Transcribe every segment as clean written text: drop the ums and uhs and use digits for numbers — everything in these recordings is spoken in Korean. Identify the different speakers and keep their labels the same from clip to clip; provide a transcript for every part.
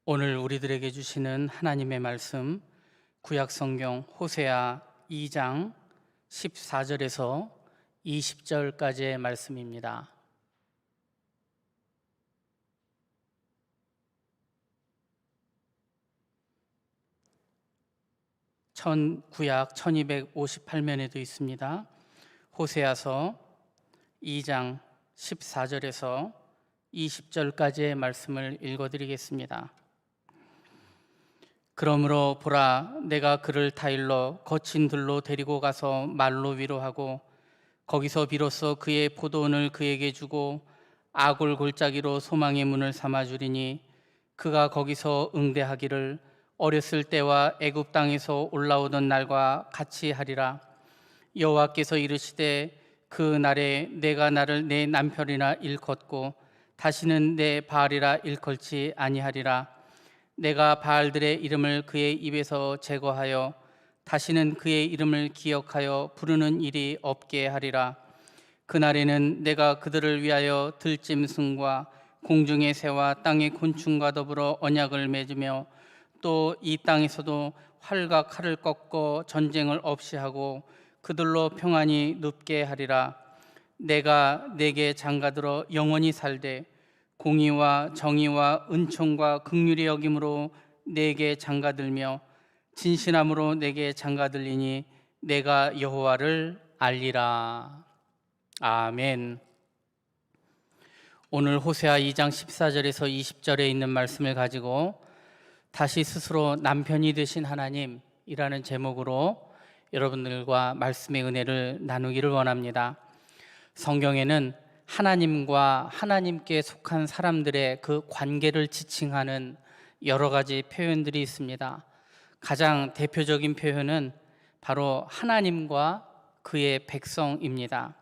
Speaker 1: 오늘 우리들에게 주시는 하나님의 말씀, 구약성경 호세아 2장 14절에서 20절까지의 말씀입니다. 구약 1258면에도 있습니다. 호세아서 2장 14절에서 20절까지의 말씀을 읽어드리겠습니다. 그러므로 보라, 내가 그를 타일러 거친 들로 데리고 가서 말로 위로하고 거기서 비로소 그의 포도원을 그에게 주고 아골 골짜기로 소망의 문을 삼아주리니 그가 거기서 응대하기를 어렸을 때와 애굽 땅에서 올라오던 날과 같이 하리라. 여호와께서 이르시되 그 날에 내가 나를 내 남편이라 일컫고 다시는 내 바알이라 일컬지 아니하리라. 내가 바알들의 이름을 그의 입에서 제거하여 다시는 그의 이름을 기억하여 부르는 일이 없게 하리라. 그날에는 내가 그들을 위하여 들짐승과 공중의 새와 땅의 곤충과 더불어 언약을 맺으며 또 이 땅에서도 활과 칼을 꺾고 전쟁을 없이 하고 그들로 평안히 눕게 하리라. 내가 내게 장가들어 영원히 살되 공의와 정의와 은총과 긍휼히 여김으로 내게 장가들며 진실함으로 내게 장가들리니 내가 여호와를 알리라. 아멘. 오늘 호세아 2장 14절에서 20절에 있는 말씀을 가지고 다시 스스로 남편이 되신 하나님이라는 제목으로 여러분들과 말씀의 은혜를 나누기를 원합니다. 성경에는 하나님과 하나님께 속한 사람들의 그 관계를 지칭하는 여러 가지 표현들이 있습니다. 가장 대표적인 표현은 바로 하나님과 그의 백성입니다.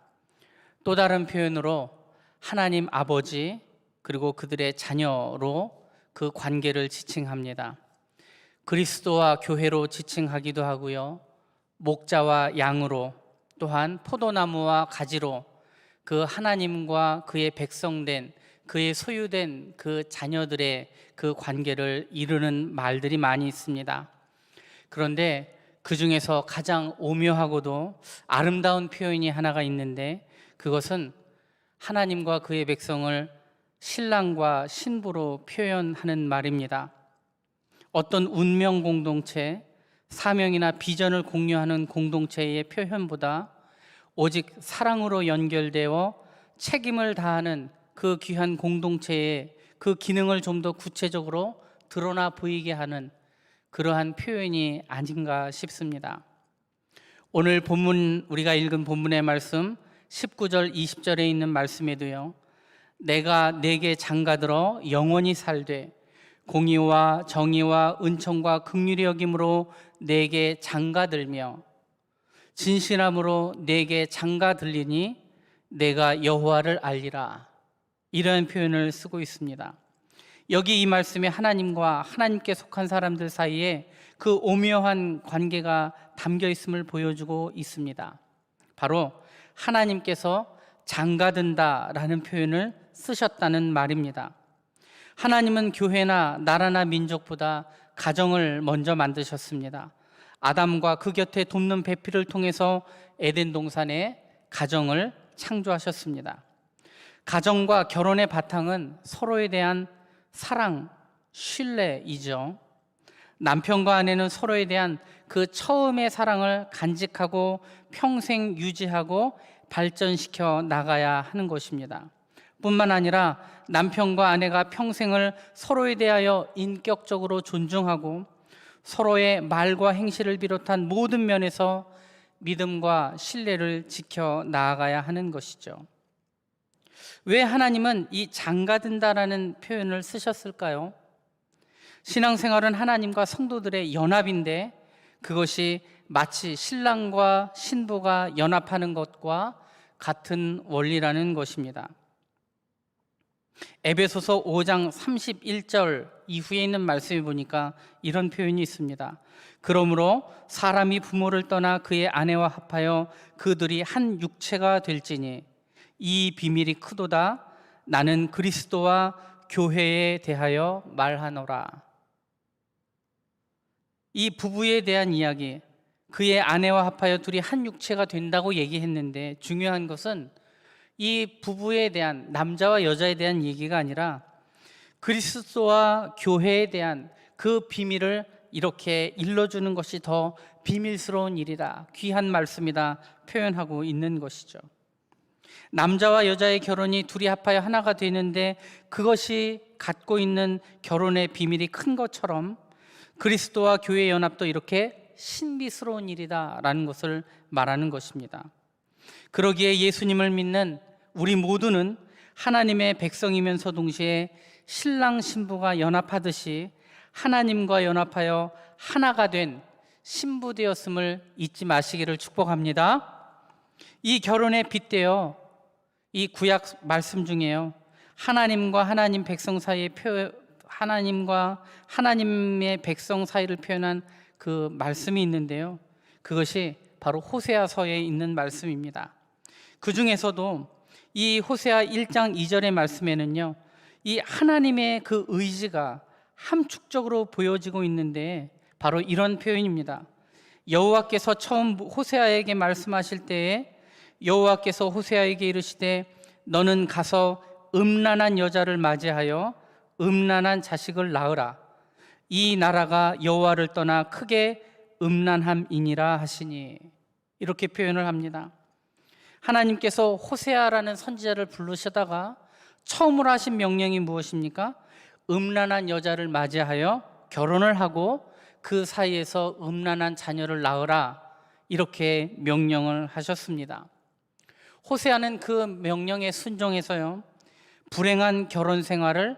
Speaker 1: 또 다른 표현으로 하나님 아버지 그리고 그들의 자녀로 그 관계를 지칭합니다. 그리스도와 교회로 지칭하기도 하고요, 목자와 양으로, 또한 포도나무와 가지로 그 하나님과 그의 백성된, 그의 소유된 그 자녀들의 그 관계를 이루는 말들이 많이 있습니다. 그런데 그 중에서 가장 오묘하고도 아름다운 표현이 하나가 있는데, 그것은 하나님과 그의 백성을 신랑과 신부로 표현하는 말입니다. 어떤 운명 공동체, 사명이나 비전을 공유하는 공동체의 표현보다 오직 사랑으로 연결되어 책임을 다하는 그 귀한 공동체의 그 기능을 좀 더 구체적으로 드러나 보이게 하는 그러한 표현이 아닌가 싶습니다. 오늘 본문, 우리가 읽은 본문의 말씀 19절 20절에 있는 말씀에도요, 내가 내게 장가들어 영원히 살되 공의와 정의와 은총과 긍휼히 여김으로 내게 장가들며 진실함으로 내게 장가들리니 내가 여호와를 알리라. 이런 표현을 쓰고 있습니다. 여기 이 말씀에 하나님과 하나님께 속한 사람들 사이에 그 오묘한 관계가 담겨 있음을 보여주고 있습니다. 바로 하나님께서 장가든다라는 표현을 쓰셨다는 말입니다. 하나님은 교회나 나라나 민족보다 가정을 먼저 만드셨습니다. 아담과 그 곁에 돕는 배필을 통해서 에덴 동산에 가정을 창조하셨습니다. 가정과 결혼의 바탕은 서로에 대한 사랑, 신뢰이죠. 남편과 아내는 서로에 대한 그 처음의 사랑을 간직하고 평생 유지하고 발전시켜 나가야 하는 것입니다. 뿐만 아니라 남편과 아내가 평생을 서로에 대하여 인격적으로 존중하고 서로의 말과 행실을 비롯한 모든 면에서 믿음과 신뢰를 지켜 나아가야 하는 것이죠. 왜 하나님은 이 장가든다라는 표현을 쓰셨을까요? 신앙생활은 하나님과 성도들의 연합인데 그것이 마치 신랑과 신부가 연합하는 것과 같은 원리라는 것입니다. 에베소서 5장 31절 이후에 있는 말씀에 보니까 이런 표현이 있습니다. 그러므로 사람이 부모를 떠나 그의 아내와 합하여 그들이 한 육체가 될지니 이 비밀이 크도다. 나는 그리스도와 교회에 대하여 말하노라. 이 부부에 대한 이야기, 그의 아내와 합하여 둘이 한 육체가 된다고 얘기했는데, 중요한 것은 이 부부에 대한, 남자와 여자에 대한 얘기가 아니라 그리스도와 교회에 대한 그 비밀을 이렇게 일러주는 것이 더 비밀스러운 일이다, 귀한 말씀이다 표현하고 있는 것이죠. 남자와 여자의 결혼이 둘이 합하여 하나가 되는데, 그것이 갖고 있는 결혼의 비밀이 큰 것처럼 그리스도와 교회의 연합도 이렇게 신비스러운 일이다라는 것을 말하는 것입니다. 그러기에 예수님을 믿는 우리 모두는 하나님의 백성이면서 동시에 신랑 신부가 연합하듯이 하나님과 연합하여 하나가 된 신부 되었음을 잊지 마시기를 축복합니다. 이 결혼에 빗대어 이 구약 말씀 중에요, 하나님과 하나님 백성 사이의 하나님과 하나님의 백성 사이를 표현한 그 말씀이 있는데요, 그것이 바로 호세아서에 있는 말씀입니다. 그 중에서도 이 호세아 1장 2절의 말씀에는요, 이 하나님의 그 의지가 함축적으로 보여지고 있는데, 바로 이런 표현입니다. 여호와께서 처음 호세아에게 말씀하실 때에 여호와께서 호세아에게 이르시되 너는 가서 음란한 여자를 맞이하여 음란한 자식을 낳으라. 이 나라가 여호와를 떠나 크게 음란함이니라 하시니, 이렇게 표현을 합니다. 하나님께서 호세아라는 선지자를 부르시다가 처음으로 하신 명령이 무엇입니까? 음란한 여자를 맞이하여 결혼을 하고 그 사이에서 음란한 자녀를 낳으라, 이렇게 명령을 하셨습니다. 호세아는 그 명령에 순종해서요, 불행한 결혼 생활을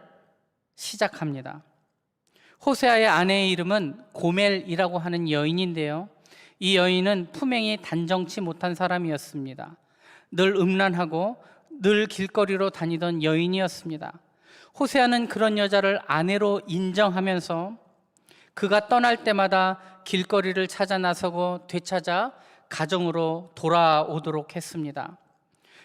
Speaker 1: 시작합니다. 호세아의 아내의 이름은 고멜이라고 하는 여인인데요, 이 여인은 품행이 단정치 못한 사람이었습니다. 늘 음란하고 늘 길거리로 다니던 여인이었습니다. 호세아는 그런 여자를 아내로 인정하면서 그가 떠날 때마다 길거리를 찾아 나서고 되찾아 가정으로 돌아오도록 했습니다.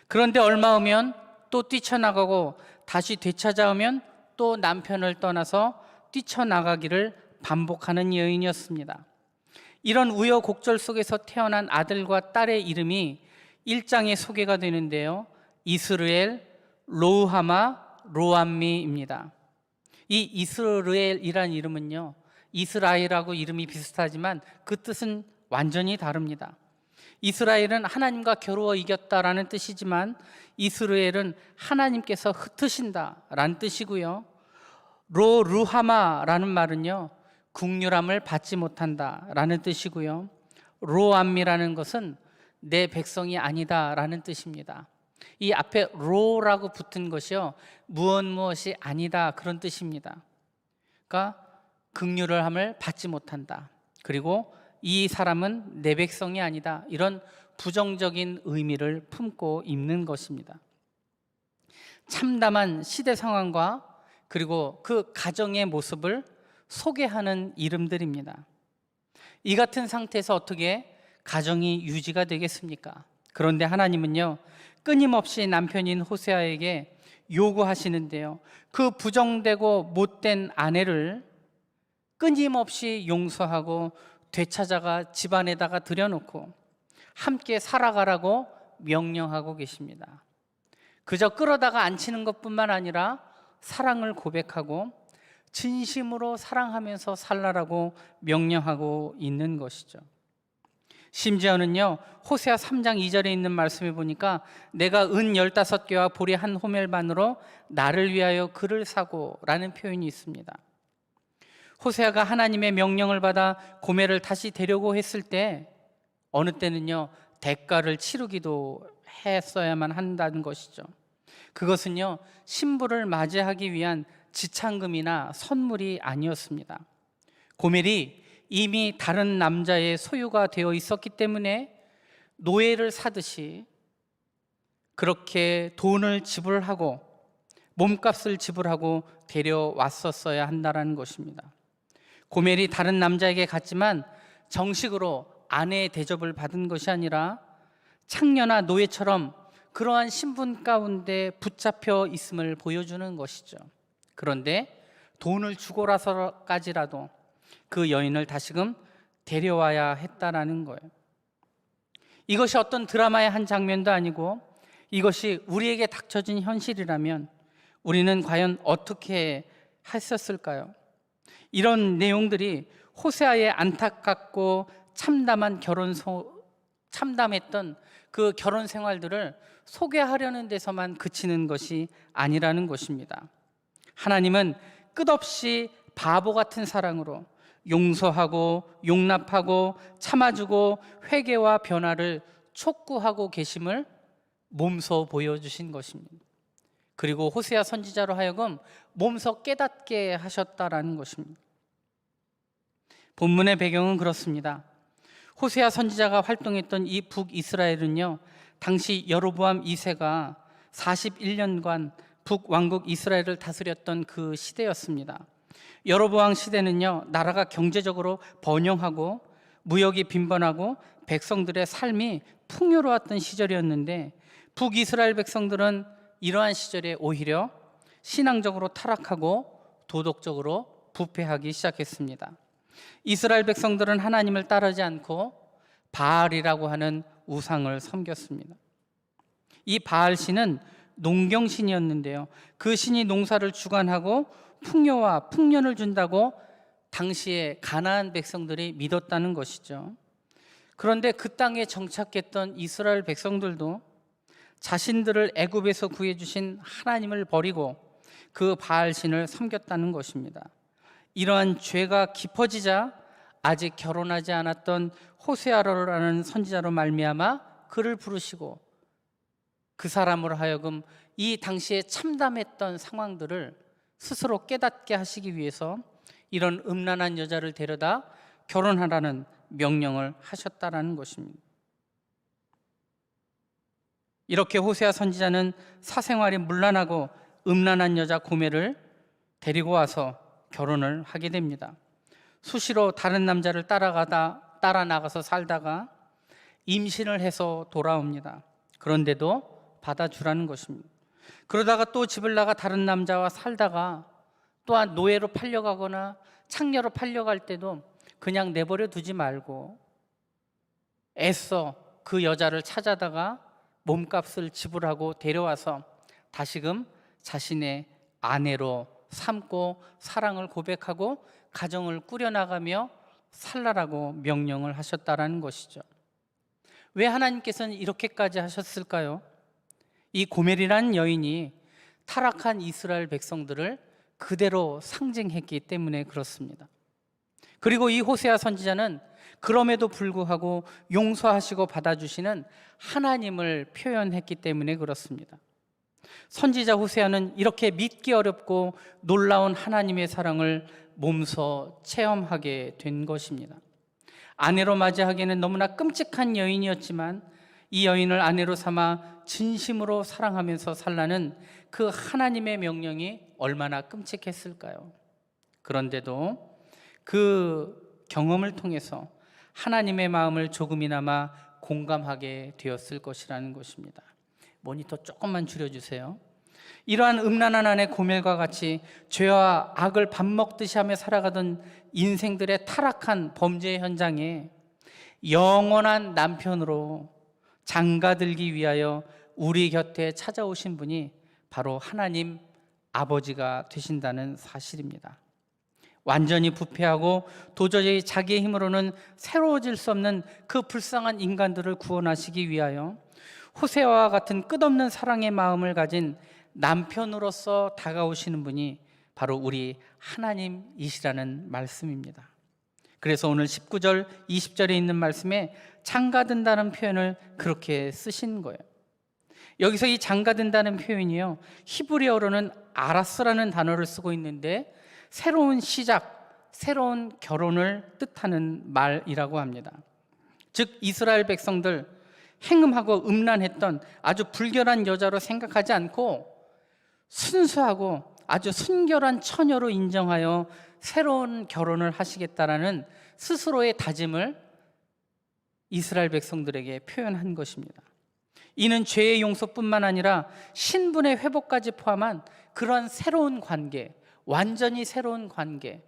Speaker 1: 그런데 얼마 후면 또 뛰쳐나가고 다시 되찾아오면 또 남편을 떠나서 뛰쳐나가기를 반복하는 여인이었습니다. 이런 우여곡절 속에서 태어난 아들과 딸의 이름이 1장에 소개가 되는데요, 이스르엘, 로우하마, 로암미입니다. 이 이스르엘이란 이름은요, 이스라엘하고 이름이 비슷하지만 그 뜻은 완전히 다릅니다. 이스라엘은 하나님과 겨루어 이겼다라는 뜻이지만 이스라엘은 하나님께서 흩으신다라는 뜻이고요, 루하마라는 말은요, 국률함을 받지 못한다라는 뜻이고요, 로암미라는 것은 내 백성이 아니다라는 뜻입니다. 이 앞에 로라고 붙은 것이요, 무엇이 아니다, 그런 뜻입니다. 그러니까 긍휼함을 받지 못한다, 그리고 이 사람은 내 백성이 아니다, 이런 부정적인 의미를 품고 있는 것입니다. 참담한 시대 상황과 그리고 그 가정의 모습을 소개하는 이름들입니다. 이 같은 상태에서 어떻게 가정이 유지가 되겠습니까? 그런데 하나님은요, 끊임없이 남편인 호세아에게 요구하시는데요, 그 부정되고 못된 아내를 끊임없이 용서하고 되찾아가 집안에다가 들여놓고 함께 살아가라고 명령하고 계십니다. 그저 끌어다가 앉히는 것뿐만 아니라 사랑을 고백하고 진심으로 사랑하면서 살라라고 명령하고 있는 것이죠. 심지어는요, 호세아 3장 2절에 있는 말씀에 보니까 내가 은 15개와 보리 한 호멜반으로 나를 위하여 그를 사고 라는 표현이 있습니다. 호세아가 하나님의 명령을 받아 고멜을 다시 데려고 했을 때, 어느 때는요, 대가를 치르기도 했어야만 한다는 것이죠. 그것은요, 신부를 맞이하기 위한 지참금이나 선물이 아니었습니다. 고멜이 이미 다른 남자의 소유가 되어 있었기 때문에 노예를 사듯이 그렇게 돈을 지불하고 몸값을 지불하고 데려왔었어야 한다는 것입니다. 고멜이 다른 남자에게 갔지만 정식으로 아내의 대접을 받은 것이 아니라 창녀나 노예처럼 그러한 신분 가운데 붙잡혀 있음을 보여주는 것이죠. 그런데 돈을 주고라서까지라도 그 여인을 다시금 데려와야 했다라는 거예요. 이것이 어떤 드라마의 한 장면도 아니고 이것이 우리에게 닥쳐진 현실이라면 우리는 과연 어떻게 했었을까요? 이런 내용들이 호세아의 안타깝고 참담했던 그 결혼 생활들을 소개하려는 데서만 그치는 것이 아니라는 것입니다. 하나님은 끝없이 바보 같은 사랑으로 용서하고 용납하고 참아주고 회개와 변화를 촉구하고 계심을 몸소 보여주신 것입니다. 그리고 호세아 선지자로 하여금 몸소 깨닫게 하셨다라는 것입니다. 본문의 배경은 그렇습니다. 호세아 선지자가 활동했던 이 북이스라엘은요, 당시 여로보암 2세가 41년간 북왕국 이스라엘을 다스렸던 그 시대였습니다. 여로보암 시대는요, 나라가 경제적으로 번영하고 무역이 빈번하고 백성들의 삶이 풍요로웠던 시절이었는데 북이스라엘 백성들은 이러한 시절에 오히려 신앙적으로 타락하고 도덕적으로 부패하기 시작했습니다. 이스라엘 백성들은 하나님을 따르지 않고 바알이라고 하는 우상을 섬겼습니다. 이 바알 신은 농경신이었는데요, 그 신이 농사를 주관하고 풍요와 풍년을 준다고 당시에 가나안 백성들이 믿었다는 것이죠. 그런데 그 땅에 정착했던 이스라엘 백성들도 자신들을 애굽에서 구해주신 하나님을 버리고 그 바알신을 섬겼다는 것입니다. 이러한 죄가 깊어지자 아직 결혼하지 않았던 호세아라는 선지자로 말미암아 그를 부르시고 그 사람으로 하여금 이 당시에 참담했던 상황들을 스스로 깨닫게 하시기 위해서 이런 음란한 여자를 데려다 결혼하라는 명령을 하셨다라는 것입니다. 이렇게 호세아 선지자는 사생활이 문란하고 음란한 여자 고멜을 데리고 와서 결혼을 하게 됩니다. 수시로 다른 남자를 따라 나가서 살다가 임신을 해서 돌아옵니다. 그런데도 받아주라는 것입니다. 그러다가 또 집을 나가 다른 남자와 살다가 또한 노예로 팔려가거나 창녀로 팔려갈 때도 그냥 내버려 두지 말고 애써 그 여자를 찾아다가 몸값을 지불하고 데려와서 다시금 자신의 아내로 삼고 사랑을 고백하고 가정을 꾸려나가며 살라라고 명령을 하셨다라는 것이죠. 왜 하나님께서는 이렇게까지 하셨을까요? 이 고멜이라는 여인이 타락한 이스라엘 백성들을 그대로 상징했기 때문에 그렇습니다. 그리고 이 호세아 선지자는 그럼에도 불구하고 용서하시고 받아주시는 하나님을 표현했기 때문에 그렇습니다. 선지자 호세아는 이렇게 믿기 어렵고 놀라운 하나님의 사랑을 몸소 체험하게 된 것입니다. 아내로 맞이하기에는 너무나 끔찍한 여인이었지만 이 여인을 아내로 삼아 진심으로 사랑하면서 살라는 그 하나님의 명령이 얼마나 끔찍했을까요? 그런데도 그 경험을 통해서 하나님의 마음을 조금이나마 공감하게 되었을 것이라는 것입니다. 모니터 조금만 줄여주세요. 이러한 음란한 아내 고멜과 같이 죄와 악을 밥 먹듯이 하며 살아가던 인생들의 타락한 범죄 현장에 영원한 남편으로 장가들기 위하여 우리 곁에 찾아오신 분이 바로 하나님 아버지가 되신다는 사실입니다. 완전히 부패하고 도저히 자기의 힘으로는 새로워질 수 없는 그 불쌍한 인간들을 구원하시기 위하여 호세아와 같은 끝없는 사랑의 마음을 가진 남편으로서 다가오시는 분이 바로 우리 하나님이시라는 말씀입니다. 그래서 오늘 19절, 20절에 있는 말씀에 장가든다는 표현을 그렇게 쓰신 거예요. 여기서 이 장가든다는 표현이요, 히브리어로는 아라스라는 단어를 쓰고 있는데 새로운 시작, 새로운 결혼을 뜻하는 말이라고 합니다. 즉 이스라엘 백성들 행음하고 음란했던 아주 불결한 여자로 생각하지 않고 순수하고 아주 순결한 처녀로 인정하여 새로운 결혼을 하시겠다라는 스스로의 다짐을 이스라엘 백성들에게 표현한 것입니다. 이는 죄의 용서뿐만 아니라 신분의 회복까지 포함한 그런 새로운 관계, 완전히 새로운 관계,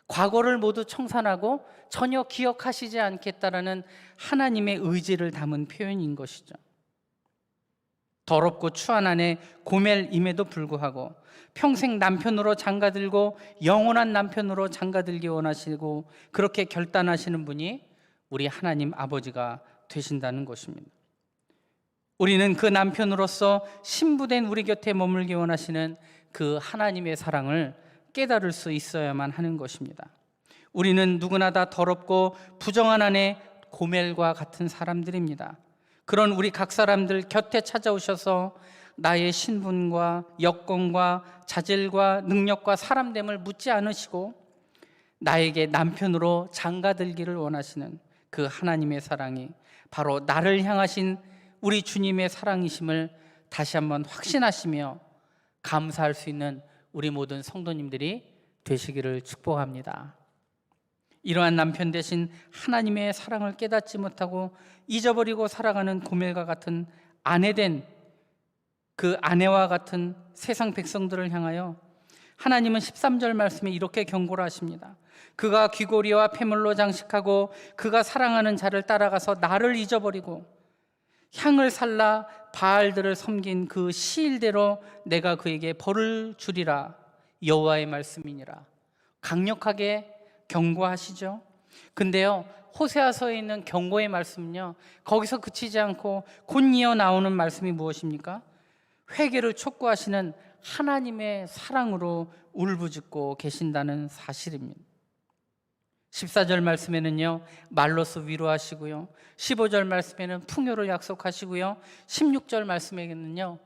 Speaker 1: 과거를 모두 청산하고 전혀 기억하시지 않겠다라는 하나님의 의지를 담은 표현인 것이죠. 더럽고 추한 아내 고멜임에도 불구하고 평생 남편으로 장가들고 영원한 남편으로 장가들기 원하시고 그렇게 결단하시는 분이 우리 하나님 아버지가 되신다는 것입니다. 우리는 그 남편으로서 신부된 우리 곁에 머물기 원하시는 그 하나님의 사랑을 깨달을 수 있어야만 하는 것입니다. 우리는 누구나 다 더럽고 부정한 아내 고멜과 같은 사람들입니다. 그런 우리 각 사람들 곁에 찾아오셔서 나의 신분과 여건과 자질과 능력과 사람됨을 묻지 않으시고 나에게 남편으로 장가들기를 원하시는 그 하나님의 사랑이 바로 나를 향하신 우리 주님의 사랑이심을 다시 한번 확신하시며 감사할 수 있는 우리 모든 성도님들이 되시기를 축복합니다. 이러한 남편 대신 하나님의 사랑을 깨닫지 못하고 잊어버리고 살아가는 고멜과 같은 아내된 그 아내와 같은 세상 백성들을 향하여 하나님은 13절 말씀에 이렇게 경고를 하십니다. 그가 귀고리와 폐물로 장식하고 그가 사랑하는 자를 따라가서 나를 잊어버리고 향을 살라 바알들을 섬긴 그 시일대로 내가 그에게 벌을 주리라. 여호와의 말씀이니라. 강력하게 경고하시죠. 근데요, 호세아서에 있는 경고의 말씀은요, 거기서 그치지 않고 곧 이어 나오는 말씀이 무엇입니까? 회개를 촉구하시는 하나님의 사랑으로 울부짖고 계신다는 사실입니다. 14절 말씀에는요, 말로써 위로하시고요, 15절 말씀에는 풍요를 약속하시고요, 16절 말씀에는요,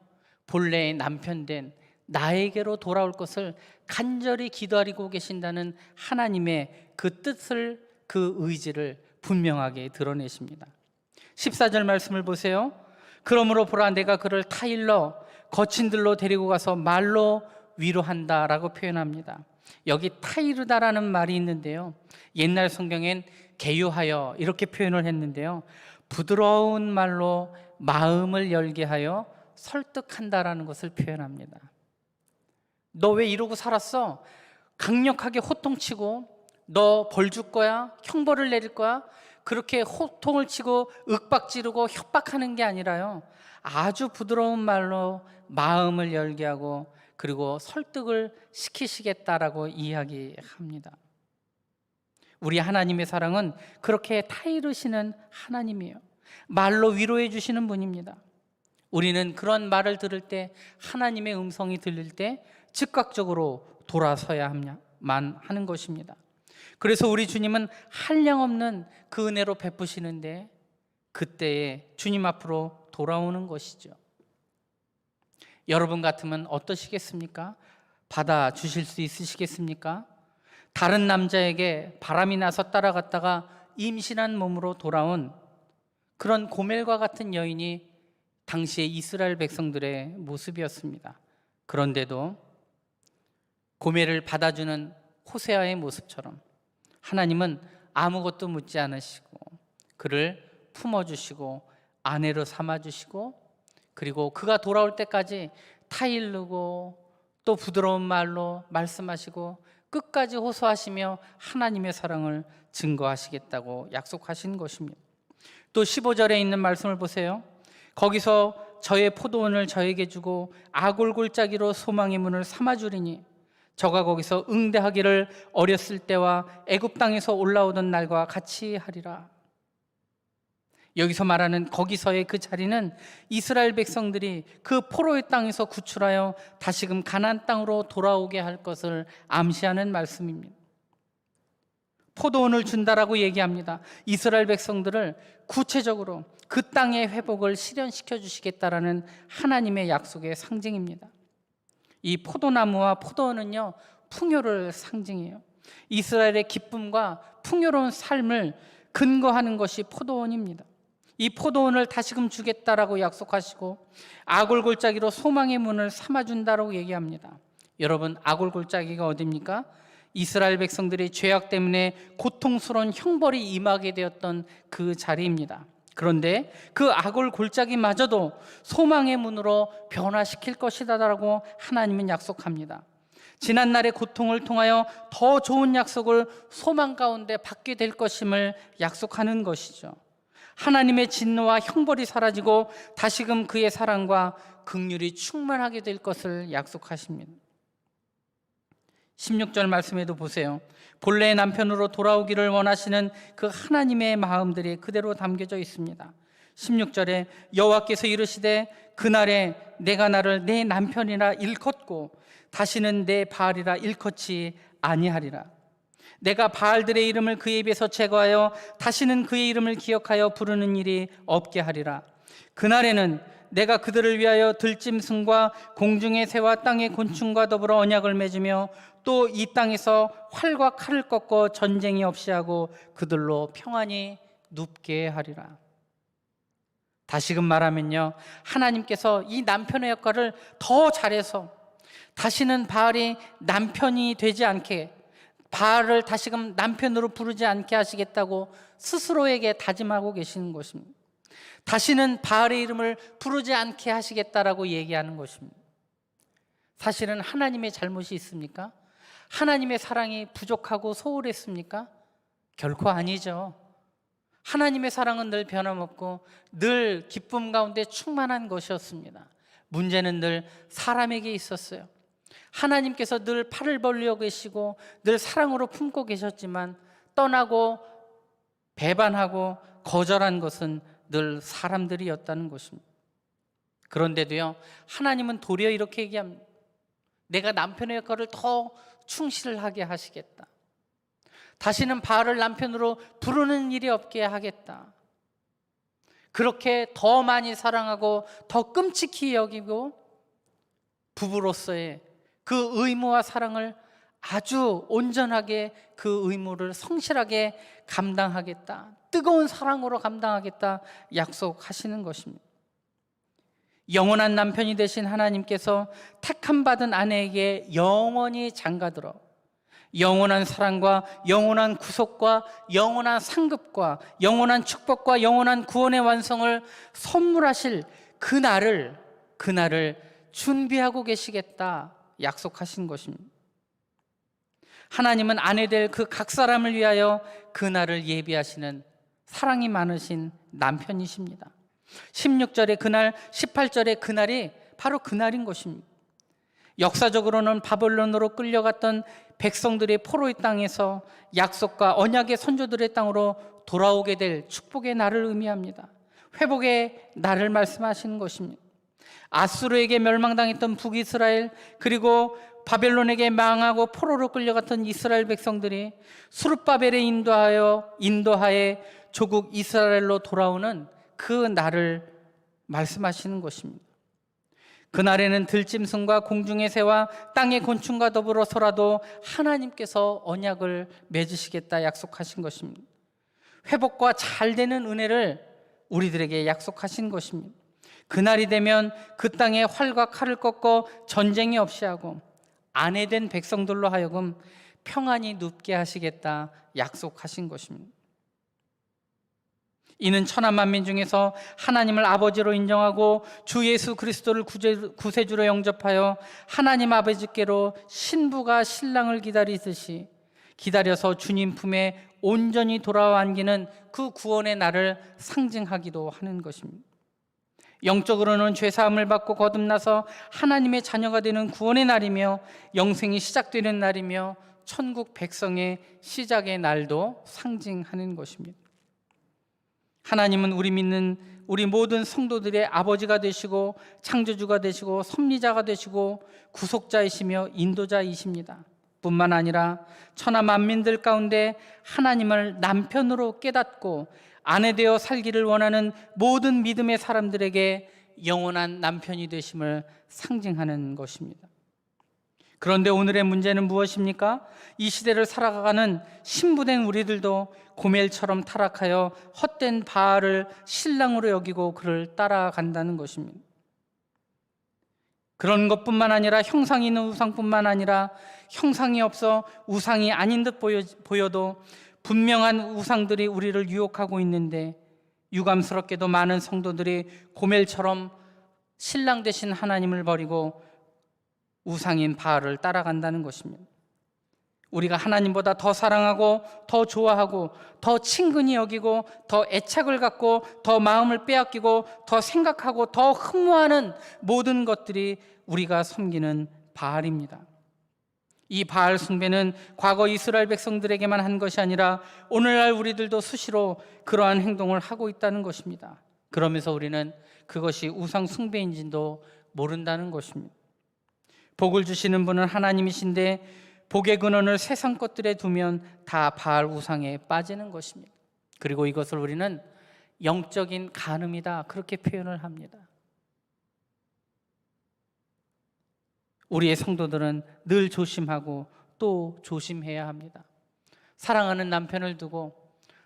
Speaker 1: 본래의 남편된 나에게로 돌아올 것을 간절히 기다리고 계신다는 하나님의 그 뜻을, 그 의지를 분명하게 드러내십니다. 14절 말씀을 보세요. 그러므로 보라, 내가 그를 타일러 거친 들로 데리고 가서 말로 위로한다라고 표현합니다. 여기 타이르다라는 말이 있는데요, 옛날 성경엔 개유하여 이렇게 표현을 했는데요, 부드러운 말로 마음을 열게 하여 설득한다라는 것을 표현합니다. 너 왜 이러고 살았어? 강력하게 호통치고 너 벌 줄 거야? 형벌을 내릴 거야? 그렇게 호통을 치고 윽박지르고 협박하는 게 아니라요, 아주 부드러운 말로 마음을 열게 하고 그리고 설득을 시키시겠다라고 이야기합니다. 우리 하나님의 사랑은 그렇게 타이르시는 하나님이에요. 말로 위로해 주시는 분입니다. 우리는 그런 말을 들을 때, 하나님의 음성이 들릴 때 즉각적으로 돌아서야만 하는 것입니다. 그래서 우리 주님은 한량없는 그 은혜로 베푸시는데 그때에 주님 앞으로 돌아오는 것이죠. 여러분 같으면 어떠시겠습니까? 받아주실 수 있으시겠습니까? 다른 남자에게 바람이 나서 따라갔다가 임신한 몸으로 돌아온 그런 고멜과 같은 여인이 당시의 이스라엘 백성들의 모습이었습니다. 그런데도 고멜을 받아주는 호세아의 모습처럼 하나님은 아무것도 묻지 않으시고 그를 품어주시고 아내로 삼아주시고, 그리고 그가 돌아올 때까지 타일르고 또 부드러운 말로 말씀하시고 끝까지 호소하시며 하나님의 사랑을 증거하시겠다고 약속하신 것입니다. 또 15절에 있는 말씀을 보세요. 거기서 저의 포도원을 저에게 주고 아골골짜기로 소망의 문을 삼아주리니 저가 거기서 응대하기를 어렸을 때와 애굽 땅에서 올라오던 날과 같이 하리라. 여기서 말하는 거기서의 그 자리는 이스라엘 백성들이 그 포로의 땅에서 구출하여 다시금 가나안 땅으로 돌아오게 할 것을 암시하는 말씀입니다. 포도원을 준다라고 얘기합니다. 이스라엘 백성들을 구체적으로 그 땅의 회복을 실현시켜 주시겠다라는 하나님의 약속의 상징입니다. 이 포도나무와 포도원은요, 풍요를 상징해요. 이스라엘의 기쁨과 풍요로운 삶을 근거하는 것이 포도원입니다. 이 포도원을 다시금 주겠다라고 약속하시고 아골골짜기로 소망의 문을 삼아준다라고 얘기합니다. 여러분, 아골골짜기가 어디입니까? 이스라엘 백성들이 죄악 때문에 고통스러운 형벌이 임하게 되었던 그 자리입니다. 그런데 그 아골골짜기마저도 소망의 문으로 변화시킬 것이다라고 하나님은 약속합니다. 지난날의 고통을 통하여 더 좋은 약속을 소망 가운데 받게 될 것임을 약속하는 것이죠. 하나님의 진노와 형벌이 사라지고 다시금 그의 사랑과 긍휼이 충만하게 될 것을 약속하십니다. 16절 말씀에도 보세요. 본래의 남편으로 돌아오기를 원하시는 그 하나님의 마음들이 그대로 담겨져 있습니다. 16절에 여호와께서 이르시되 그날에 내가 나를 내 남편이라 일컫고 다시는 내 바알이라 일컫지 아니하리라. 내가 바알들의 이름을 그의 입에서 제거하여 다시는 그의 이름을 기억하여 부르는 일이 없게 하리라. 그날에는 내가 그들을 위하여 들짐승과 공중의 새와 땅의 곤충과 더불어 언약을 맺으며 또 이 땅에서 활과 칼을 꺾어 전쟁이 없이 하고 그들로 평안히 눕게 하리라. 다시금 말하면요, 하나님께서 이 남편의 역할을 더 잘해서 다시는 바알이 남편이 되지 않게, 바알을 다시금 남편으로 부르지 않게 하시겠다고 스스로에게 다짐하고 계시는 것입니다. 다시는 바알의 이름을 부르지 않게 하시겠다라고 얘기하는 것입니다. 사실은 하나님의 잘못이 있습니까? 하나님의 사랑이 부족하고 소홀했습니까? 결코 아니죠. 하나님의 사랑은 늘 변함없고 늘 기쁨 가운데 충만한 것이었습니다. 문제는 늘 사람에게 있었어요. 하나님께서 늘 팔을 벌려 계시고 늘 사랑으로 품고 계셨지만 떠나고 배반하고 거절한 것은 늘 사람들이었다는 것입니다. 그런데도요, 하나님은 도리어 이렇게 얘기합니다. 내가 남편의 역할을 더 충실하게 하시겠다. 다시는 바알을 남편으로 부르는 일이 없게 하겠다. 그렇게 더 많이 사랑하고 더 끔찍히 여기고 부부로서의 그 의무와 사랑을 아주 온전하게 그 의무를 성실하게 감당하겠다. 뜨거운 사랑으로 감당하겠다 약속하시는 것입니다. 영원한 남편이 되신 하나님께서 택함 받은 아내에게 영원히 장가들어 영원한 사랑과 영원한 구속과 영원한 상급과 영원한 축복과 영원한 구원의 완성을 선물하실 그날을 준비하고 계시겠다 약속하신 것입니다. 하나님은 아내 될 그 각 사람을 위하여 그날을 예비하시는 사랑이 많으신 남편이십니다. 16절의 그날, 18절의 그날이 바로 그날인 것입니다. 역사적으로는 바벨론으로 끌려갔던 백성들이 포로의 땅에서 약속과 언약의 선조들의 땅으로 돌아오게 될 축복의 날을 의미합니다. 회복의 날을 말씀하시는 것입니다. 아수르에게 멸망당했던 북이스라엘, 그리고 바벨론에게 망하고 포로로 끌려갔던 이스라엘 백성들이 수르바벨에 인도하에 조국 이스라엘로 돌아오는 그 날을 말씀하시는 것입니다. 그날에는 들짐승과 공중의 새와 땅의 곤충과 더불어서라도 하나님께서 언약을 맺으시겠다 약속하신 것입니다. 회복과 잘 되는 은혜를 우리들에게 약속하신 것입니다. 그날이 되면 그 땅에 활과 칼을 꺾어 전쟁이 없이 하고 아내된 백성들로 하여금 평안히 눕게 하시겠다 약속하신 것입니다. 이는 천하 만민 중에서 하나님을 아버지로 인정하고 주 예수 그리스도를 구세주로 영접하여 하나님 아버지께로 신부가 신랑을 기다리듯이 기다려서 주님 품에 온전히 돌아와 안기는 그 구원의 날을 상징하기도 하는 것입니다. 영적으로는 죄사함을 받고 거듭나서 하나님의 자녀가 되는 구원의 날이며 영생이 시작되는 날이며 천국 백성의 시작의 날도 상징하는 것입니다. 하나님은 우리 믿는 우리 모든 성도들의 아버지가 되시고 창조주가 되시고 섭리자가 되시고 구속자이시며 인도자이십니다. 뿐만 아니라 천하 만민들 가운데 하나님을 남편으로 깨닫고 아내 되어 살기를 원하는 모든 믿음의 사람들에게 영원한 남편이 되심을 상징하는 것입니다. 그런데 오늘의 문제는 무엇입니까? 이 시대를 살아가는 신부된 우리들도 고멜처럼 타락하여 헛된 바알을 신랑으로 여기고 그를 따라간다는 것입니다. 그런 것뿐만 아니라 형상이 있는 우상뿐만 아니라 형상이 없어 우상이 아닌 듯 보여도 분명한 우상들이 우리를 유혹하고 있는데 유감스럽게도 많은 성도들이 고멜처럼 신랑 되신 하나님을 버리고 우상인 바알을 따라간다는 것입니다. 우리가 하나님보다 더 사랑하고 더 좋아하고 더 친근히 여기고 더 애착을 갖고 더 마음을 빼앗기고 더 생각하고 더 흠모하는 모든 것들이 우리가 섬기는 바알입니다. 이 바알 숭배는 과거 이스라엘 백성들에게만 한 것이 아니라 오늘날 우리들도 수시로 그러한 행동을 하고 있다는 것입니다. 그러면서 우리는 그것이 우상 숭배인지도 모른다는 것입니다. 복을 주시는 분은 하나님이신데 복의 근원을 세상 것들에 두면 다 바알 우상에 빠지는 것입니다. 그리고 이것을 우리는 영적인 간음이다, 그렇게 표현을 합니다. 우리의 성도들은 늘 조심하고 또 조심해야 합니다. 사랑하는 남편을 두고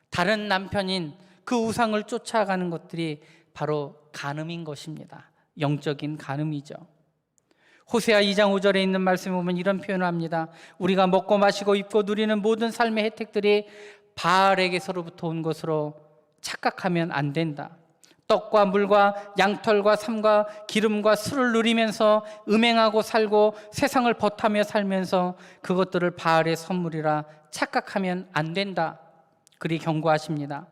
Speaker 1: 다른 남편인 그 우상을 쫓아가는 것들이 바로 간음인 것입니다. 영적인 간음이죠. 호세아 2장 5절에 있는 말씀에 보면 이런 표현을 합니다. 우리가 먹고 마시고 입고 누리는 모든 삶의 혜택들이 바알에게서로부터 온 것으로 착각하면 안 된다. 떡과 물과 양털과 삶과 기름과 술을 누리면서 음행하고 살고 세상을 벗하며 살면서 그것들을 바알의 선물이라 착각하면 안 된다, 그리 경고하십니다.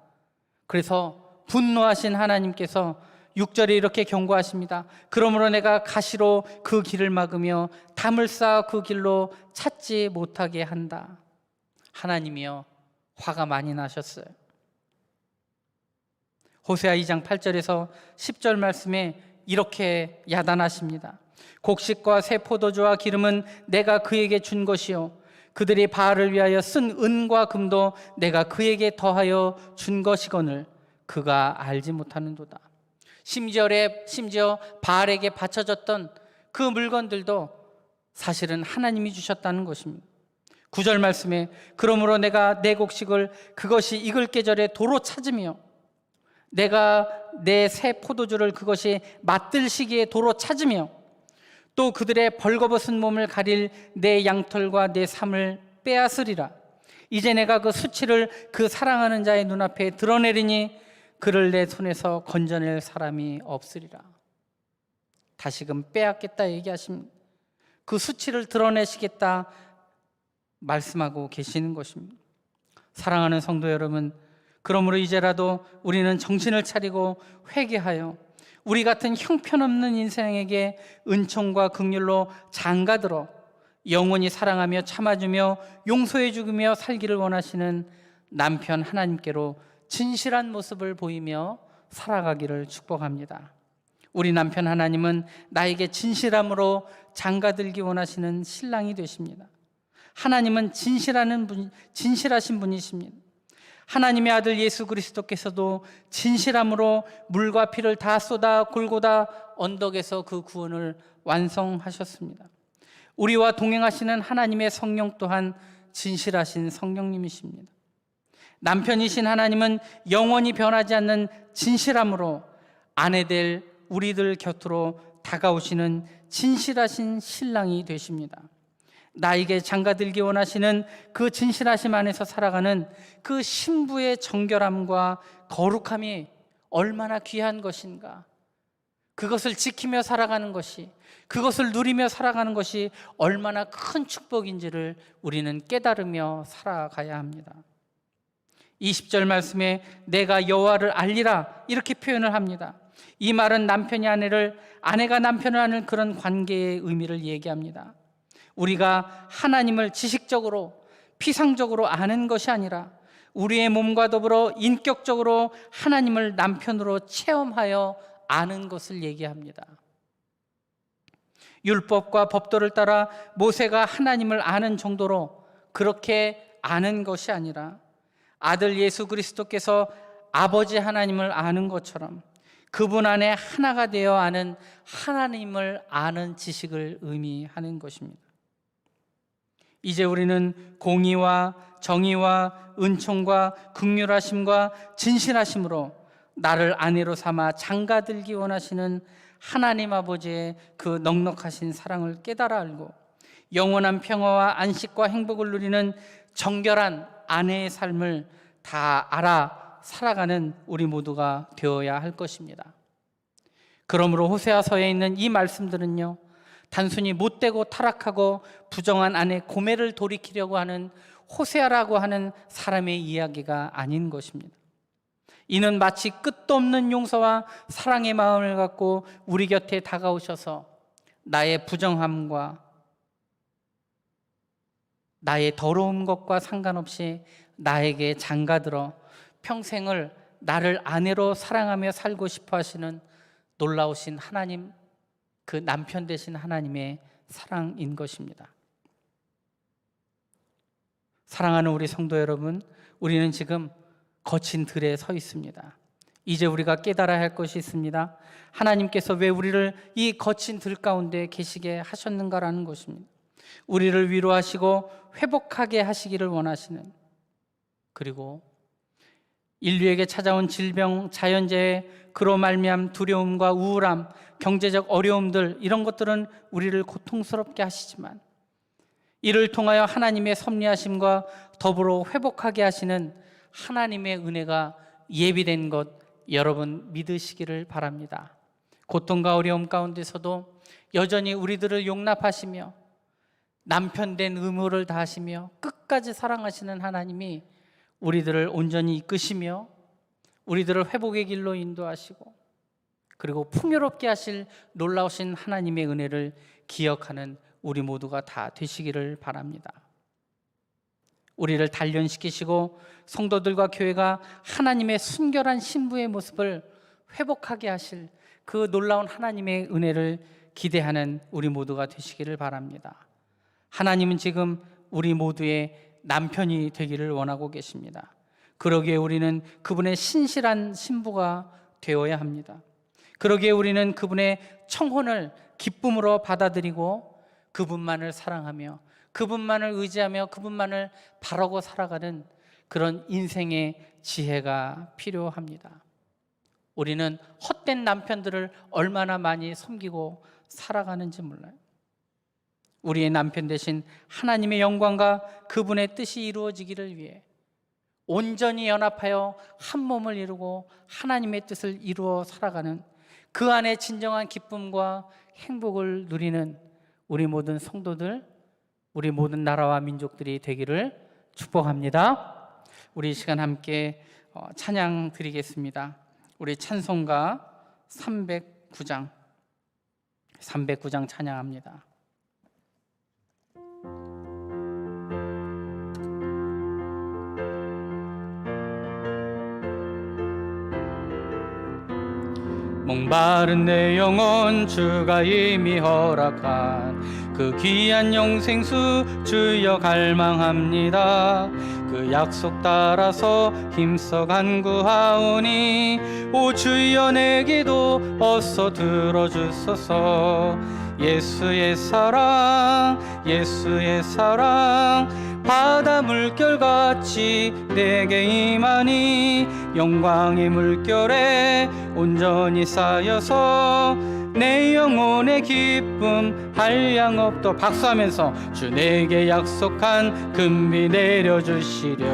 Speaker 1: 그래서 분노하신 하나님께서 6절에 이렇게 경고하십니다. 그러므로 내가 가시로 그 길을 막으며 담을 쌓아 그 길로 찾지 못하게 한다. 하나님이여, 화가 많이 나셨어요. 호세아 2장 8절에서 10절 말씀에 이렇게 야단하십니다. 곡식과 새 포도주와 기름은 내가 그에게 준 것이요 그들이 바알을 위하여 쓴 은과 금도 내가 그에게 더하여 준 것이거늘 그가 알지 못하는도다. 심지어 바알에게 바쳐졌던 그 물건들도 사실은 하나님이 주셨다는 것입니다. 9절 말씀에 그러므로 내가 내 곡식을 그것이 익을 계절에 도로 찾으며 내가 내 새 포도주를 그것이 맛들 시기에 도로 찾으며 또 그들의 벌거벗은 몸을 가릴 내 양털과 내 삶을 빼앗으리라. 이제 내가 그 수치를 그 사랑하는 자의 눈앞에 드러내리니 그를 내 손에서 건져낼 사람이 없으리라. 다시금 빼앗겠다 얘기하십니다. 그 수치를 드러내시겠다 말씀하고 계시는 것입니다. 사랑하는 성도 여러분, 그러므로 이제라도 우리는 정신을 차리고 회개하여 우리 같은 형편없는 인생에게 은총과 긍휼로 장가들어 영원히 사랑하며 참아주며 용서해 주며 살기를 원하시는 남편 하나님께로 진실한 모습을 보이며 살아가기를 축복합니다. 우리 남편 하나님은 나에게 진실함으로 장가들기 원하시는 신랑이 되십니다. 하나님은 진실하신 분이십니다. 하나님의 아들 예수 그리스도께서도 진실함으로 물과 피를 다 쏟아 골고다 언덕에서 그 구원을 완성하셨습니다. 우리와 동행하시는 하나님의 성령 또한 진실하신 성령님이십니다. 남편이신 하나님은 영원히 변하지 않는 진실함으로 아내 될 우리들 곁으로 다가오시는 진실하신 신랑이 되십니다. 나에게 장가들기 원하시는 그 진실하심 안에서 살아가는 그 신부의 정결함과 거룩함이 얼마나 귀한 것인가. 그것을 지키며 살아가는 것이, 그것을 누리며 살아가는 것이 얼마나 큰 축복인지를 우리는 깨달으며 살아가야 합니다. 20절 말씀에 내가 여호와를 알리라 이렇게 표현을 합니다. 이 말은 남편이 아내를, 아내가 남편을 아는 그런 관계의 의미를 얘기합니다. 우리가 하나님을 지식적으로 피상적으로 아는 것이 아니라 우리의 몸과 더불어 인격적으로 하나님을 남편으로 체험하여 아는 것을 얘기합니다. 율법과 법도를 따라 모세가 하나님을 아는 정도로 그렇게 아는 것이 아니라 아들 예수 그리스도께서 아버지 하나님을 아는 것처럼 그분 안에 하나가 되어 아는 하나님을 아는 지식을 의미하는 것입니다. 이제 우리는 공의와 정의와 은총과 긍휼하심과 진실하심으로 나를 아내로 삼아 장가들기 원하시는 하나님 아버지의 그 넉넉하신 사랑을 깨달아 알고 영원한 평화와 안식과 행복을 누리는 정결한 아내의 삶을 다 알아 살아가는 우리 모두가 되어야 할 것입니다. 그러므로 호세아서에 있는 이 말씀들은요, 단순히 못되고 타락하고 부정한 아내 고멜을 돌이키려고 하는 호세아라고 하는 사람의 이야기가 아닌 것입니다. 이는 마치 끝도 없는 용서와 사랑의 마음을 갖고 우리 곁에 다가오셔서 나의 부정함과 나의 더러운 것과 상관없이 나에게 장가들어 평생을 나를 아내로 사랑하며 살고 싶어 하시는 놀라우신 하나님, 그 남편 되신 하나님의 사랑인 것입니다. 사랑하는 우리 성도 여러분, 우리는 지금 거친 들에 서 있습니다. 이제 우리가 깨달아야 할 것이 있습니다. 하나님께서 왜 우리를 이 거친 들 가운데 계시게 하셨는가라는 것입니다. 우리를 위로하시고 회복하게 하시기를 원하시는, 그리고 인류에게 찾아온 질병, 자연재해, 그로 말미암은 두려움과 우울함, 경제적 어려움들, 이런 것들은 우리를 고통스럽게 하시지만 이를 통하여 하나님의 섭리하심과 더불어 회복하게 하시는 하나님의 은혜가 예비된 것 여러분 믿으시기를 바랍니다. 고통과 어려움 가운데서도 여전히 우리들을 용납하시며 남편된 의무를 다하시며 끝까지 사랑하시는 하나님이 우리들을 온전히 이끄시며 우리들을 회복의 길로 인도하시고 그리고 풍요롭게 하실 놀라우신 하나님의 은혜를 기억하는 우리 모두가 다 되시기를 바랍니다. 우리를 단련시키시고 성도들과 교회가 하나님의 순결한 신부의 모습을 회복하게 하실 그 놀라운 하나님의 은혜를 기대하는 우리 모두가 되시기를 바랍니다. 하나님은 지금 우리 모두의 남편이 되기를 원하고 계십니다. 그러기에 우리는 그분의 신실한 신부가 되어야 합니다. 그러기에 우리는 그분의 청혼을 기쁨으로 받아들이고 그분만을 사랑하며 그분만을 의지하며 그분만을 바라고 살아가는 그런 인생의 지혜가 필요합니다. 우리는 헛된 남편들을 얼마나 많이 섬기고 살아가는지 몰라요. 우리의 남편 대신 하나님의 영광과 그분의 뜻이 이루어지기를 위해 온전히 연합하여 한 몸을 이루고 하나님의 뜻을 이루어 살아가는 그 안에 진정한 기쁨과 행복을 누리는 우리 모든 성도들, 우리 모든 나라와 민족들이 되기를 축복합니다. 우리 이 시간 함께 찬양 드리겠습니다. 우리 찬송가 309장 찬양합니다. 목마른 내 영혼 주가 이미 허락한 그 귀한 영생수 주여 갈망합니다. 그 약속 따라서 힘써 간구하오니 오 주여 내 기도 어서 들어주소서. 예수의 사랑 예수의 사랑 바다 물결같이 내게 임하니 영광의 물결에 온전히 쌓여서 내 영혼의 기쁨 한량 없도 박수하면서 주 내게 약속한 금비 내려주시려.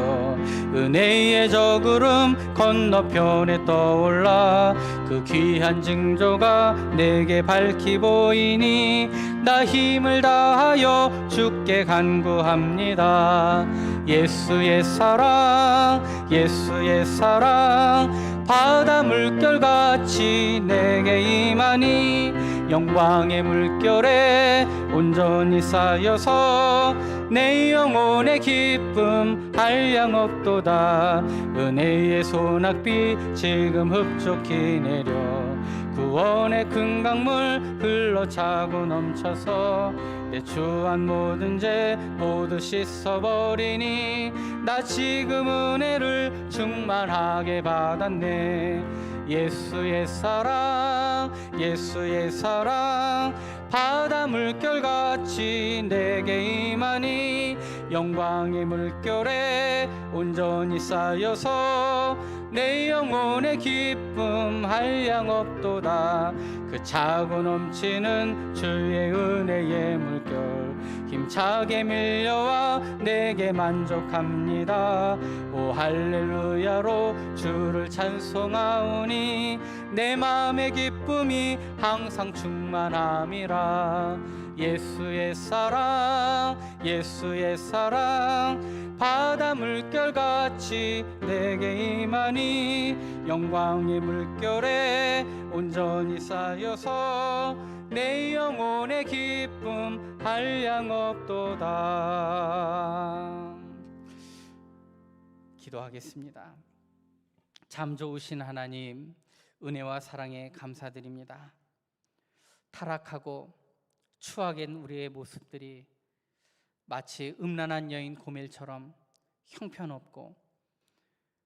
Speaker 1: 은혜의 저구름 건너편에 떠올라 그 귀한 징조가 내게 밝히 보이니 나 힘을 다하여 주께 간구합니다. 예수의 사랑 예수의 사랑 바다 물결같이 내게 임하니 영광의 물결에 온전히 쌓여서 내 영혼의 기쁨 한량 없도다. 은혜의 소낙비 지금 흡족히 내려 구원의 큰 강물 흘러차고 넘쳐서 내 추한 모든 죄 모두 씻어버리니 나 지금 은혜를 충만하게 받았네. 예수의 사랑 예수의 사랑 바다 물결같이 내게 임하니 영광의 물결에 온전히 쌓여서 내 영혼의 기쁨 한량 없도다. 그 차고 넘치는 주의 은혜의 물결 힘차게 밀려와 내게 만족합니다. 오 할렐루야로 주를 찬송하오니 내 마음의 기쁨이 항상 충만함이라. 예수의 사랑, 예수의 사랑, 바다 물결같이 내게 임하니 영광의 물결에 온전히 쌓여서 내 영혼의 기쁨 한량없도다. 기도하겠습니다. 참 좋으신 하나님, 은혜와 사랑에 감사드립니다. 타락하고 추악한 우리의 모습들이 마치 음란한 여인 고멜처럼 형편없고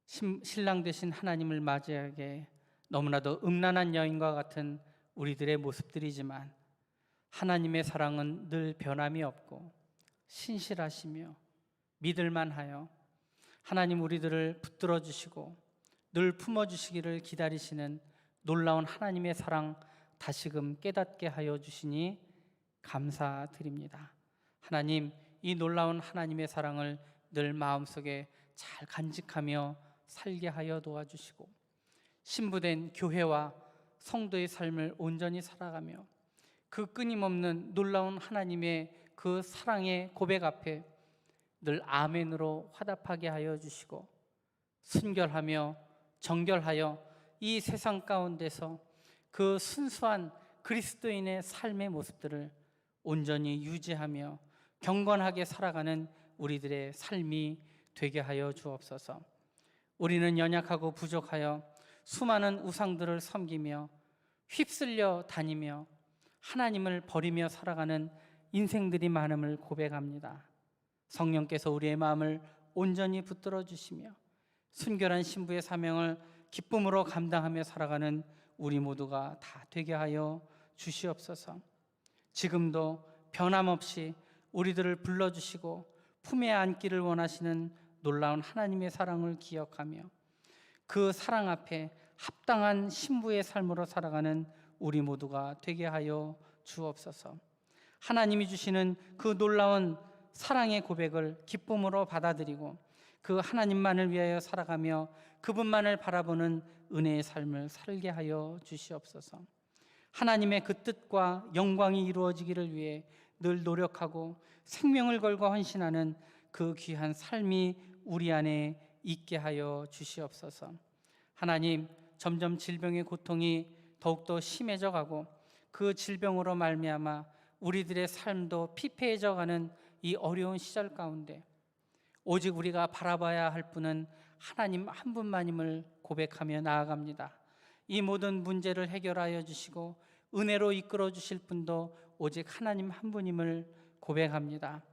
Speaker 1: 신랑 되신 하나님을 맞이하게 너무나도 음란한 여인과 같은 우리들의 모습들이지만, 하나님의 사랑은 늘 변함이 없고 신실하시며 믿을만하여 하나님 우리들을 붙들어 주시고 늘 품어주시기를 기다리시는 놀라운 하나님의 사랑 다시금 깨닫게 하여 주시니 감사드립니다. 하나님, 이 놀라운 하나님의 사랑을 늘 마음속에 잘 간직하며 살게 하여 도와주시고, 신부된 교회와 성도의 삶을 온전히 살아가며 그 끊임없는 놀라운 하나님의 그 사랑의 고백 앞에 늘 아멘으로 화답하게 하여 주시고, 순결하며 정결하여 이 세상 가운데서 그 순수한 그리스도인의 삶의 모습들을 온전히 유지하며 경건하게 살아가는 우리들의 삶이 되게 하여 주옵소서. 우리는 연약하고 부족하여 수많은 우상들을 섬기며 휩쓸려 다니며 하나님을 버리며 살아가는 인생들이 많음을 고백합니다. 성령께서 우리의 마음을 온전히 붙들어 주시며 순결한 신부의 사명을 기쁨으로 감당하며 살아가는 우리 모두가 다 되게 하여 주시옵소서. 지금도 변함없이 우리들을 불러주시고 품에 안기를 원하시는 놀라운 하나님의 사랑을 기억하며 그 사랑 앞에 합당한 신부의 삶으로 살아가는 우리 모두가 되게 하여 주옵소서. 하나님이 주시는 그 놀라운 사랑의 고백을 기쁨으로 받아들이고 그 하나님만을 위하여 살아가며 그분만을 바라보는 은혜의 삶을 살게 하여 주시옵소서. 하나님의 그 뜻과 영광이 이루어지기를 위해 늘 노력하고 생명을 걸고 헌신하는 그 귀한 삶이 우리 안에 있게 하여 주시옵소서. 하나님, 점점 질병의 고통이 더욱더 심해져 가고 그 질병으로 말미암아 우리들의 삶도 피폐해져 가는 이 어려운 시절 가운데 오직 우리가 바라봐야 할 분은 하나님 한 분만임을 고백하며 나아갑니다. 이 모든 문제를 해결하여 주시고 은혜로 이끌어 주실 분도 오직 하나님 한 분임을 고백합니다.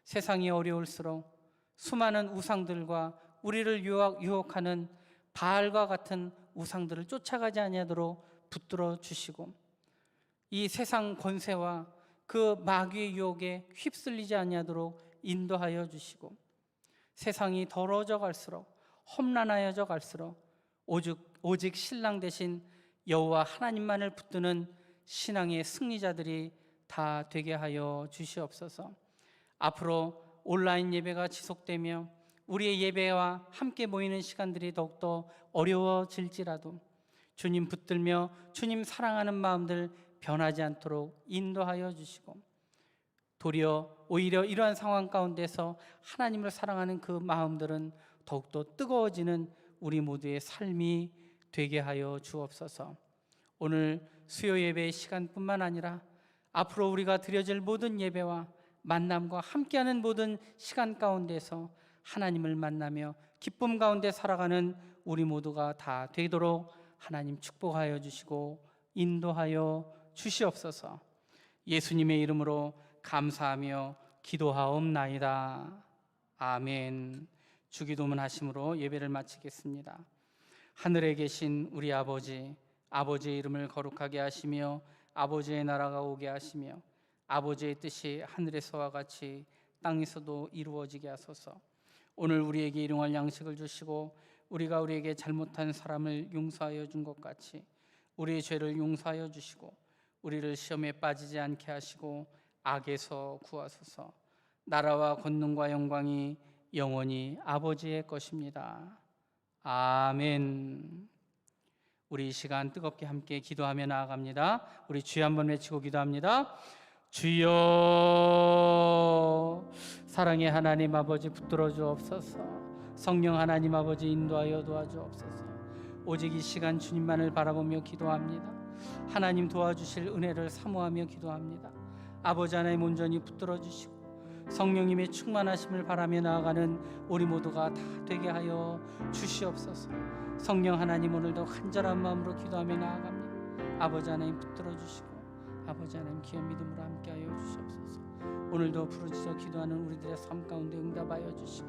Speaker 1: 세상이 어려울수록 수많은 우상들과 우리를 유혹하는 바알과 같은 우상들을 쫓아가지 아니하도록 붙들어 주시고 이 세상 권세와 그 마귀의 유혹에 휩쓸리지 아니하도록 인도하여 주시고, 세상이 더러워져 갈수록 험난하여져 갈수록 오직 신랑 되신 여호와 하나님만을 붙드는 신앙의 승리자들이 다 되게 하여 주시옵소서. 앞으로 온라인 예배가 지속되며 우리의 예배와 함께 모이는 시간들이 더욱더 어려워질지라도 주님 붙들며 주님 사랑하는 마음들 변하지 않도록 인도하여 주시고, 오히려 이러한 상황 가운데서 하나님을 사랑하는 그 마음들은 더욱더 뜨거워지는 우리 모두의 삶이 되게 하여 주옵소서. 오늘 수요 예배의 시간뿐만 아니라 앞으로 우리가 드려질 모든 예배와 만남과 함께하는 모든 시간 가운데서 하나님을 만나며 기쁨 가운데 살아가는 우리 모두가 다 되도록 하나님 축복하여 주시고 인도하여 주시옵소서. 예수님의 이름으로 감사하며 기도하옵나이다. 아멘. 주기도문 하심으로 예배를 마치겠습니다. 하늘에 계신 우리 아버지, 아버지의 이름을 거룩하게 하시며 아버지의 나라가 오게 하시며 아버지의 뜻이 하늘에서와 같이 땅에서도 이루어지게 하소서. 오늘 우리에게 일용할 양식을 주시고 우리가 우리에게 잘못한 사람을 용서하여 준 것 같이 우리의 죄를 용서하여 주시고 우리를 시험에 빠지지 않게 하시고 악에서 구하소서. 나라와 권능과 영광이 영원히 아버지의 것입니다. 아멘. 우리 이 시간 뜨겁게 함께 기도하며 나아갑니다. 우리 주여 한번 외치고 기도합니다. 주여, 사랑의 하나님 아버지 붙들어 주옵소서. 성령 하나님 아버지 인도하여 도와주옵소서. 오직 이 시간 주님만을 바라보며 기도합니다. 하나님 도와주실 은혜를 사모하며 기도합니다. 아버지 하나님 온전히 붙들어 주시고 성령님의 충만하심을 바라며 나아가는 우리 모두가 다 되게 하여 주시옵소서. 성령 하나님, 오늘도 간절한 마음으로 기도하며 나아갑니다. 아버지 하나님 붙들어 주시고 아버지 하나님 귀한 믿음으로 함께하여 주시옵소서. 오늘도 부르짖어 기도하는 우리들의 삶 가운데 응답하여 주시고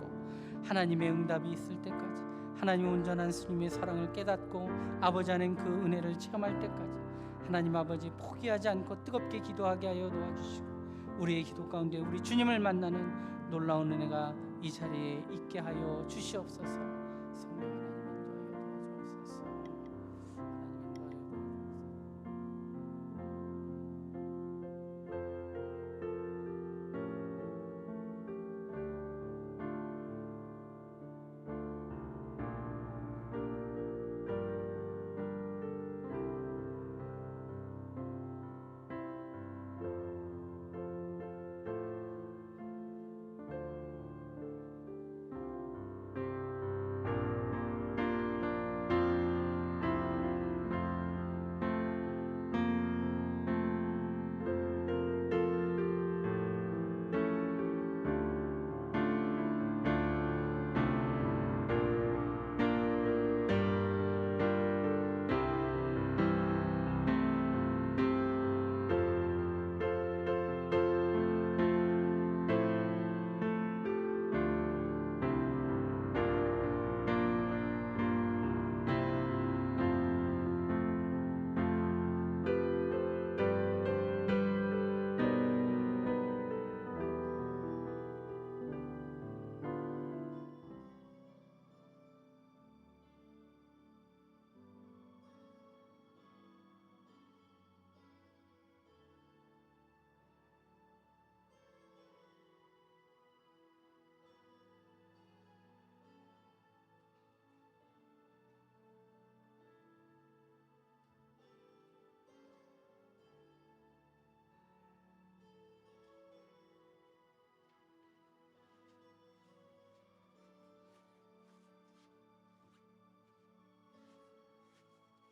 Speaker 1: 하나님의 응답이 있을 때까지, 하나님 온전한 주님의 사랑을 깨닫고 아버지 하나님 그 은혜를 체험할 때까지 하나님 아버지 포기하지 않고 뜨겁게 기도하게 하여 도와주시고 우리의 기도 가운데 우리 주님을 만나는 놀라운 은혜가 이 자리에 있게 하여 주시옵소서. 성령 하나님